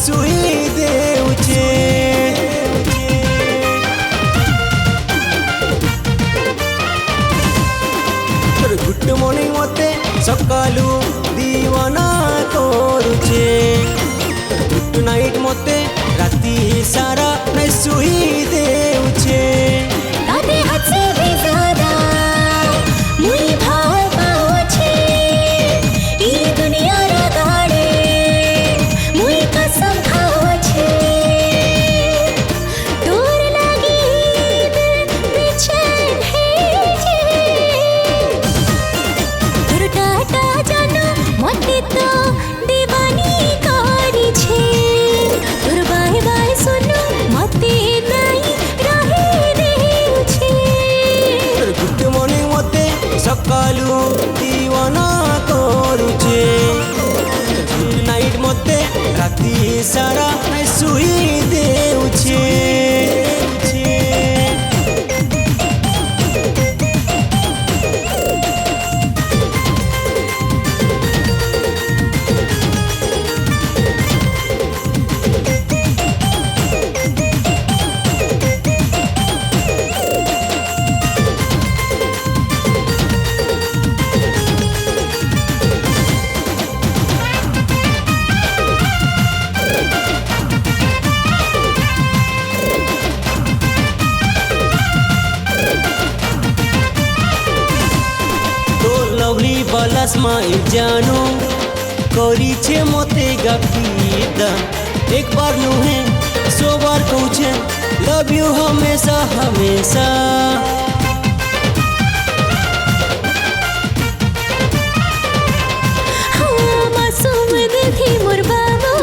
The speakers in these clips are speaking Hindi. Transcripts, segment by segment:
सुई देउछे। गुड मॉर्निंग मते सकालू दीवाना करुछे। गुड नाइट मते राती सारा नहीं सुई देउछे। ताते हद से भी ज्यादा मुई भाव पाओछे। ई दुनिया रा गाड़े मुई कसम खाओछे। दूर लगी दिल बेचैन है जे। दूर टाटा जानो मते तो दीवानी कारी छे। दूर बाय बाय सुनो मते नहीं रहे देउछे। गुड मॉर्निंग मते सकालू दीवाना करुछे। गुड नाइट मते राती सारा नहीं सुई देउछे। लवली वाला स्माइल जानो करीछे मते गाफिदा। एक बार नुहे 100 बार कहूछे लव यू हमेशा हमेशा। हाँ मासूम दिल थी मोर बाबा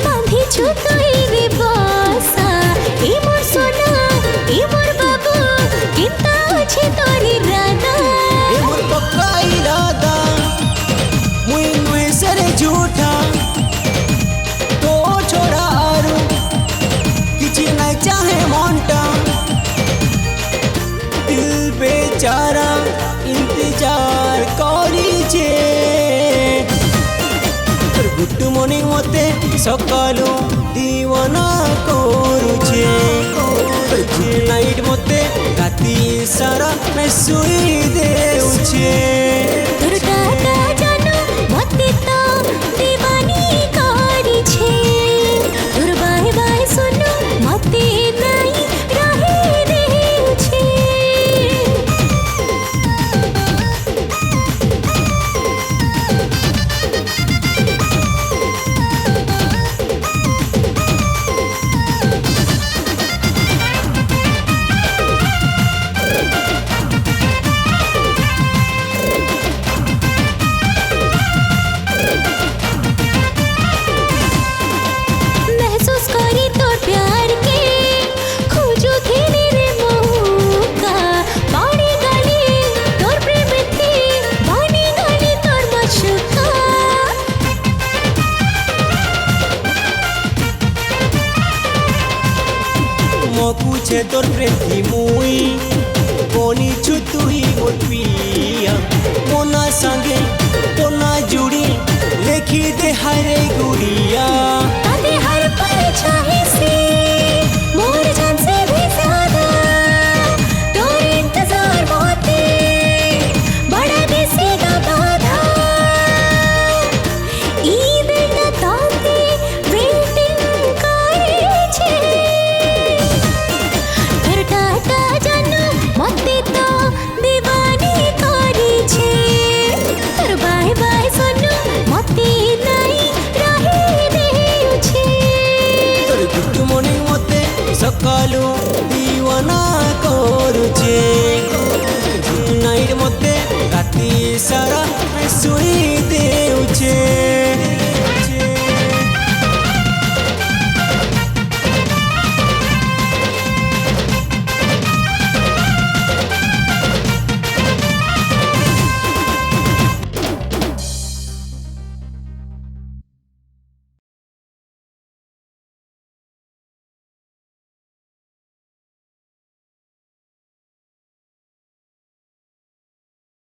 बांधी छुतोई रे बासा। ई मोर सोना ई मोर बाबू कितना अच्छे तोरी राधा। ए मोर पक्का इरादा मुई नुहे सरे झूठा तो छोड़ा आरू किछि नहीं चाहे मोंटा। दिल बेचारा इंतजार करीछे। गुड मॉर्निंग मते सकालू दीवाना करुछे। गुड नाइट मते राती सारा नहीं सुई देउछे। दूर टाटा जानो मते तो दीवानी कारी छे। दूर बाय बाय सुनो मते नहीं रहे देउछे। महसूस करी तोर प्यार के खोजो खेले रे मौका। बाड़ी गली तोर प्रेम थी बानी गली तोर मशुका। मो पूछे तोर प्रेमी मुई कोनी छु तुही मोर पिया। मोना संगे तो ना जुड़ी लेखी दे हरे गुड़िया। ताते हर पल चाहे से मोर जान से भी ज्यादा तोर इंतजार मोते बड़ा देसेगा बाधा। ई दिल ताते वेटिंग करे छे। फिर टाटा जानो मते तो दीवानी करी छे। फिर बाय बाय सुनो मते नहीं रहे देउछे। गुड मॉर्निंग मते सकालू दीवाना करुछे। गुड नाइट मते राती सारा नहीं सुई देउछे।